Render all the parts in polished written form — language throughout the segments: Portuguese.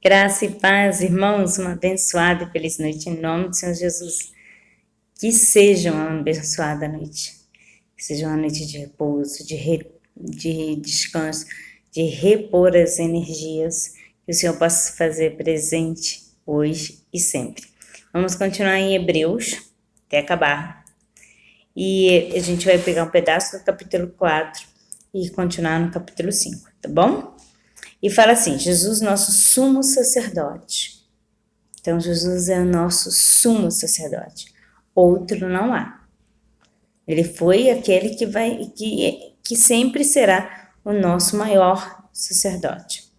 Graça e paz, irmãos, uma abençoada e feliz noite em nome do Senhor Jesus. Que seja uma abençoada noite, que seja uma noite de repouso, de descanso, de repor as energias, que o Senhor possa fazer presente hoje e sempre. Vamos continuar em Hebreus, até acabar. E a gente vai pegar um pedaço do capítulo 4 e continuar no capítulo 5, tá bom? E fala assim, Jesus, nosso sumo sacerdote. Então, Jesus é o nosso sumo sacerdote. Outro não há. Ele foi aquele que sempre será o nosso maior sacerdote.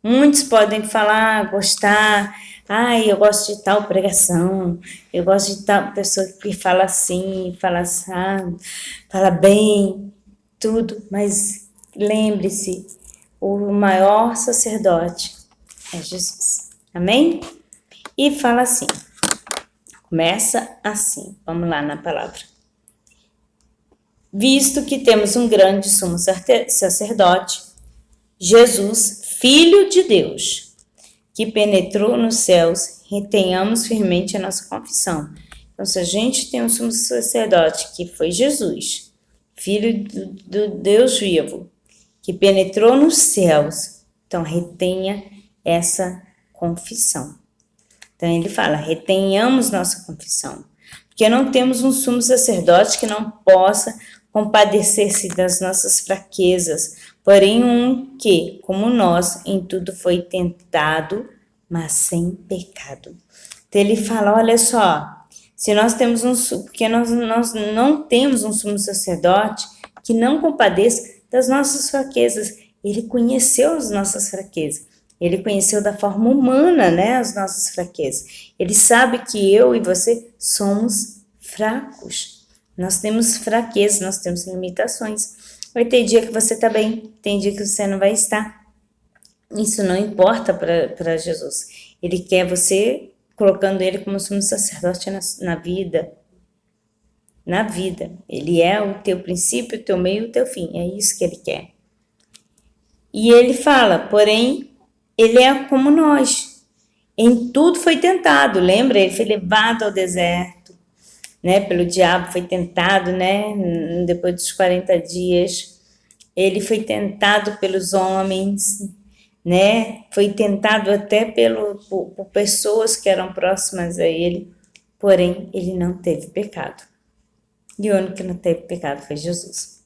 Muitos podem falar, gostar, eu gosto de tal pregação, eu gosto de tal pessoa que fala assim, fala assado, fala bem, tudo, mas lembre-se, o maior sacerdote é Jesus. Amém? E fala assim, começa assim, vamos lá na palavra. Visto que temos um grande sumo sacerdote, Jesus, Filho de Deus, que penetrou nos céus, retenhamos firmemente a nossa confissão. Então, se a gente tem um sumo sacerdote que foi Jesus, Filho do Deus vivo, que penetrou nos céus, então retenha essa confissão. Então ele fala, retenhamos nossa confissão, porque não temos um sumo sacerdote que não possa compadecer-se das nossas fraquezas, porém um que, como nós, em tudo foi tentado, mas sem pecado. Então ele fala, olha só, se nós temos porque nós não temos um sumo sacerdote que não compadeça das nossas fraquezas. Ele conheceu as nossas fraquezas. Ele conheceu da forma humana, né, as nossas fraquezas. Ele sabe que eu e você somos fracos. Nós temos fraquezas, nós temos limitações. Vai ter dia que você está bem, tem dia que você não vai estar. Isso não importa para Jesus. Ele quer você colocando ele como sumo sacerdote na vida. Na vida. Ele é o teu princípio, o teu meio e o teu fim. É isso que ele quer. E ele fala, porém, ele é como nós. Em tudo foi tentado. Lembra? Ele foi levado ao deserto, né? Pelo diabo, foi tentado, né? Depois dos 40 dias. Ele foi tentado pelos homens, né? Foi tentado até por pessoas que eram próximas a ele. Porém, ele não teve pecado. E o único que não teve pecado foi Jesus.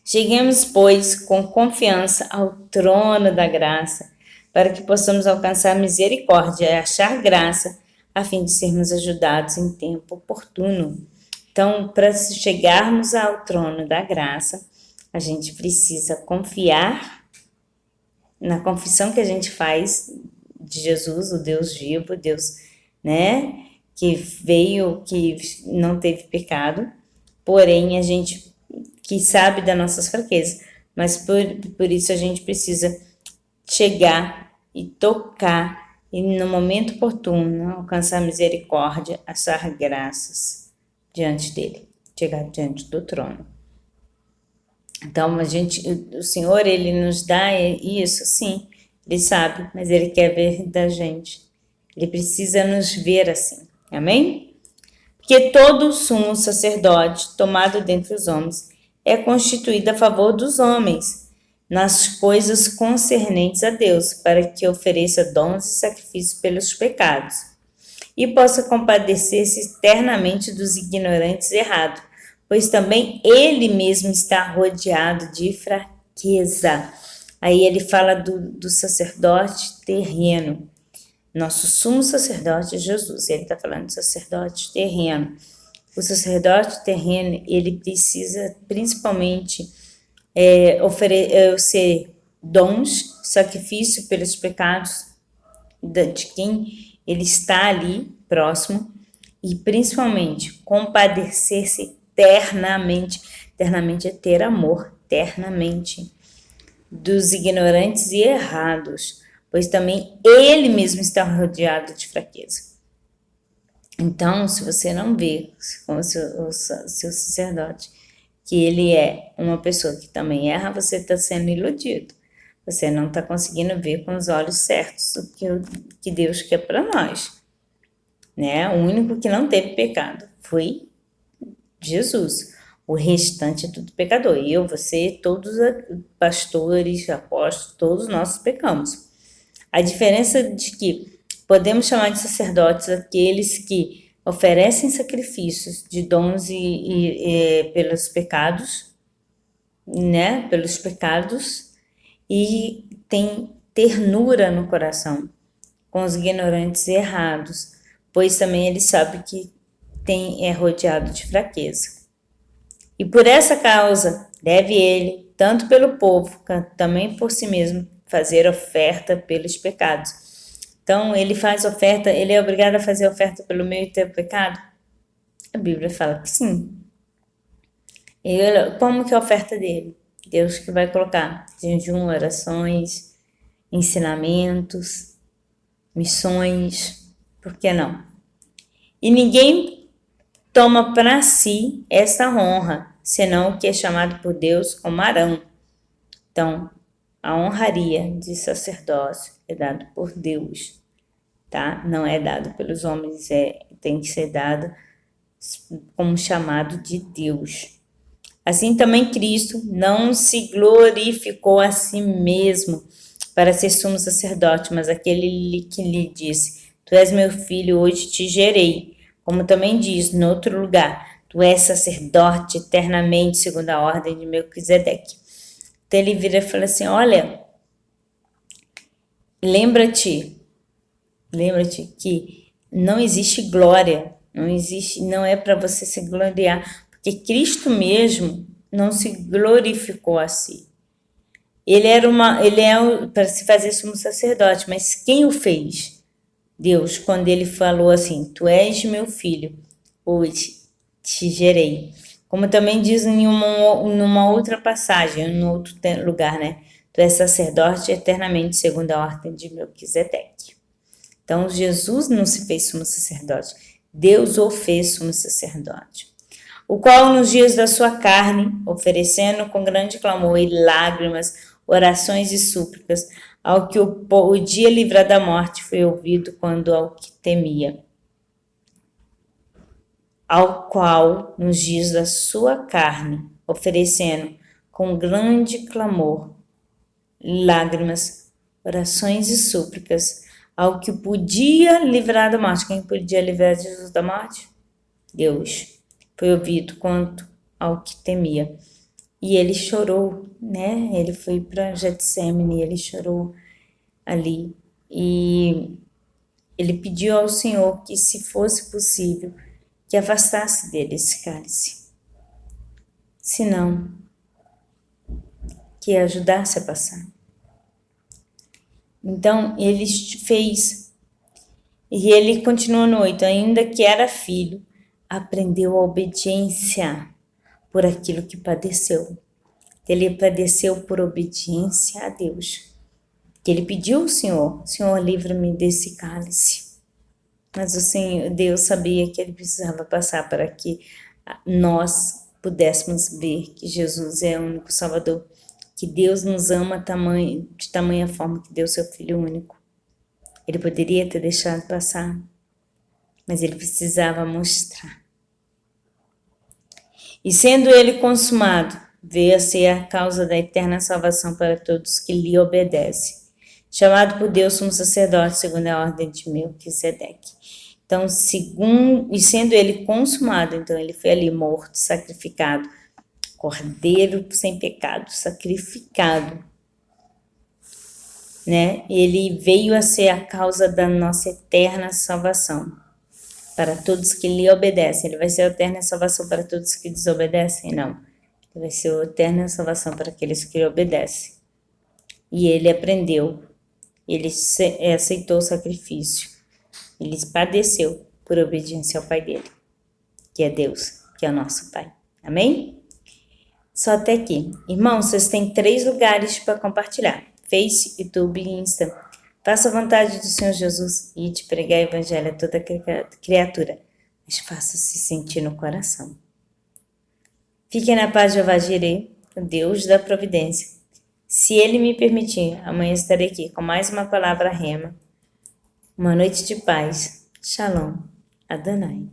Cheguemos, pois, com confiança ao trono da graça, para que possamos alcançar misericórdia e achar graça, a fim de sermos ajudados em tempo oportuno. Então, para chegarmos ao trono da graça, a gente precisa confiar na confissão que a gente faz de Jesus, o Deus vivo, Deus, né, que veio, que não teve pecado, porém a gente que sabe das nossas fraquezas, mas por isso a gente precisa chegar e tocar e no momento oportuno alcançar misericórdia, achar graças diante dele, chegar diante do trono. Então o Senhor, ele nos dá isso, sim, ele sabe, mas ele quer ver da gente. Ele precisa nos ver assim, amém? Porque todo sumo sacerdote tomado dentre os homens é constituído a favor dos homens, nas coisas concernentes a Deus, para que ofereça dons e sacrifícios pelos pecados, e possa compadecer-se eternamente dos ignorantes e errados, pois também ele mesmo está rodeado de fraqueza. Aí ele fala do sacerdote terreno. Nosso sumo sacerdote é Jesus, ele está falando de sacerdote terreno. O sacerdote terreno, ele precisa principalmente oferecer dons, sacrifício pelos pecados de quem ele está ali próximo e principalmente compadecer-se eternamente. Eternamente é ter amor, eternamente, dos ignorantes e errados, pois também ele mesmo está rodeado de fraqueza. Então, se você não vê como seu sacerdote que ele é uma pessoa que também erra, você está sendo iludido. Você não está conseguindo ver com os olhos certos o que Deus quer para nós, né? O único que não teve pecado foi Jesus. O restante é tudo pecador. Eu, você, todos pastores, apóstolos, todos nós pecamos. A diferença de que podemos chamar de sacerdotes aqueles que oferecem sacrifícios de dons pelos pecados, né? Pelos pecados, e tem ternura no coração com os ignorantes e errados, pois também ele sabe que é rodeado de fraqueza. E por essa causa deve ele, tanto pelo povo, também por si mesmo, fazer oferta pelos pecados. Então, ele faz oferta, ele é obrigado a fazer oferta pelo meu e teu pecado? A Bíblia fala que sim. Como que é a oferta dele? Deus que vai colocar jejum, orações, ensinamentos, missões, por que não? E ninguém toma para si essa honra, senão o que é chamado por Deus como Arão. Então, a honraria de sacerdócio é dado por Deus, tá? Não é dado pelos homens, tem que ser dado como chamado de Deus. Assim também Cristo não se glorificou a si mesmo para ser sumo sacerdote, mas aquele que lhe disse: Tu és meu filho, hoje te gerei. Como também diz no outro lugar: Tu és sacerdote eternamente, segundo a ordem de Melquisedeque. Então ele vira e fala assim: Olha, lembra-te que não existe glória, não é para você se gloriar, porque Cristo mesmo não se glorificou a si. Ele é para se fazer sumo sacerdote, mas quem o fez? Deus, quando ele falou assim: Tu és meu filho, hoje te gerei. Como também diz numa outra passagem, em outro lugar, né? Tu és sacerdote eternamente, segundo a ordem de Melquisedeque. Então, Jesus não se fez sumo sacerdote, Deus o fez sumo sacerdote. O qual, nos dias da sua carne, oferecendo com grande clamor e lágrimas, orações e súplicas, ao que o dia livrar da morte foi ouvido quando ao que temia. Ao qual, nos dias da sua carne, oferecendo com grande clamor, lágrimas, orações e súplicas, ao que podia livrar da morte. Quem podia livrar Jesus da morte? Deus. Foi ouvido quanto ao que temia. E ele chorou, né? Ele foi para Getsemane, ele chorou ali. E ele pediu ao Senhor que, se fosse possível, que afastasse dele esse cálice. Se não, que ajudasse a passar. Então, ele fez. E ele continua no 8. Ainda que era filho, aprendeu a obediência por aquilo que padeceu. Ele padeceu por obediência a Deus. Que ele pediu ao Senhor: Senhor, livra-me desse cálice. Mas Deus sabia que ele precisava passar para que nós pudéssemos ver que Jesus é o único Salvador, que Deus nos ama de tamanha forma que deu seu Filho único. Ele poderia ter deixado passar, mas ele precisava mostrar. E sendo ele consumado, veio a ser a causa da eterna salvação para todos que lhe obedecem, chamado por Deus como sacerdote segundo a ordem de Melquisedeque. Então, sendo ele consumado, então ele foi ali morto, sacrificado, cordeiro sem pecado, sacrificado, né? Ele veio a ser a causa da nossa eterna salvação para todos que lhe obedecem. Ele vai ser a eterna salvação para todos que desobedecem? Não. Ele vai ser a eterna salvação para aqueles que lhe obedecem. E ele aprendeu, ele aceitou o sacrifício, ele padeceu por obediência ao Pai dele, que é Deus, que é o nosso Pai. Amém? Só até aqui. Irmãos, vocês têm 3 lugares para compartilhar: Face, YouTube e Insta. Faça a vontade do Senhor Jesus e te pregar o evangelho a toda criatura, mas faça-se sentir no coração. Fiquem na paz de Jeová Jireh, o Deus da providência. Se Ele me permitir, amanhã estarei aqui com mais uma palavra rema. Uma noite de paz. Shalom. Adonai.